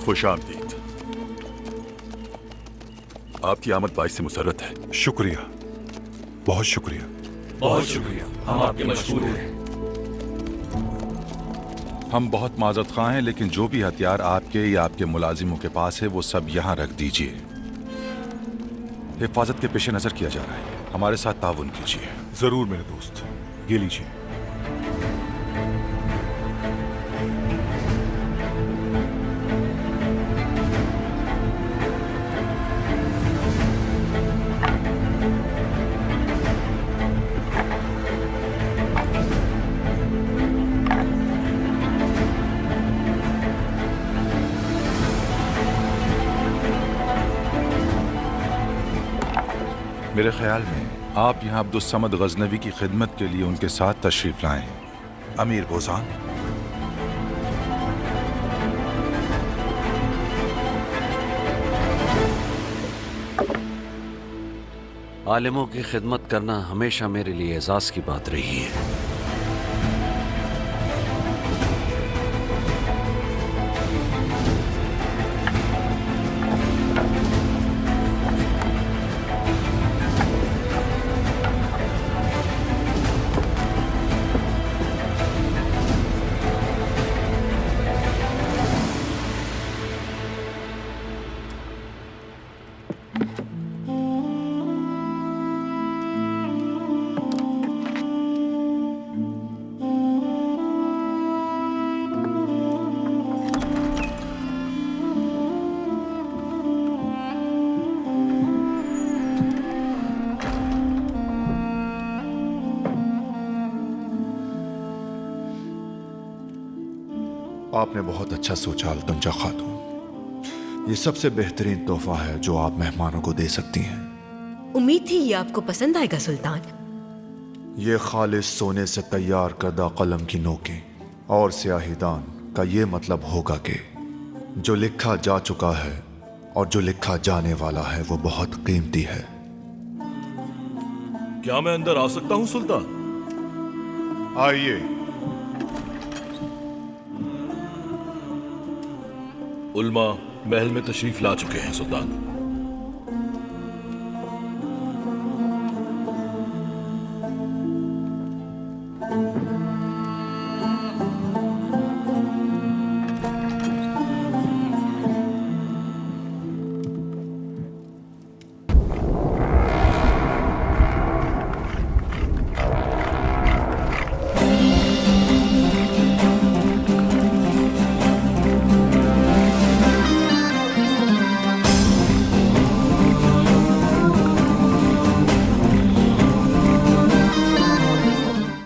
खुश आमदीद। आपकी आमद बाइस से मुसर्रत है। शुक्रिया, बहुत शुक्रिया। बहुत शुक्रिया, हम आपके मशहूर हैं। हम बहुत माजरत ख़्वाह हैं, लेकिन जो भी हथियार आपके या आपके मुलाजिमों के पास है वो सब यहाँ रख दीजिए। हिफाजत के पेश नज़र किया जा रहा है, हमारे साथ ताउन कीजिए। जरूर मेरे दोस्त, ये लीजिए। मेरे ख्याल में आप यहाँ अब्दुल समद गजनवी की खिदमत के लिए उनके साथ तशरीफ लाए हैं। अमीर बोजान, आलिमों की खिदमत करना हमेशा मेरे लिए एजाज की बात रही है। आपने बहुत अच्छा सोचा अलतुंजा खातून। ये सबसे बेहतरीन तोहफा है जो आप मेहमानों को दे सकती हैं। उम्मीद थी ये आपको पसंद आएगा सुल्तान। ये खालिस सोने से तैयार करदा कलम की नोकें और स्याहीदान का ये मतलब होगा कि जो लिखा जा चुका है और जो लिखा जाने वाला है वो बहुत कीमती है। क्या मैं अंदर आ सकता हूँ सुल्तान? आइए। उल्मा महल में तशरीफ ला चुके हैं सुल्तान।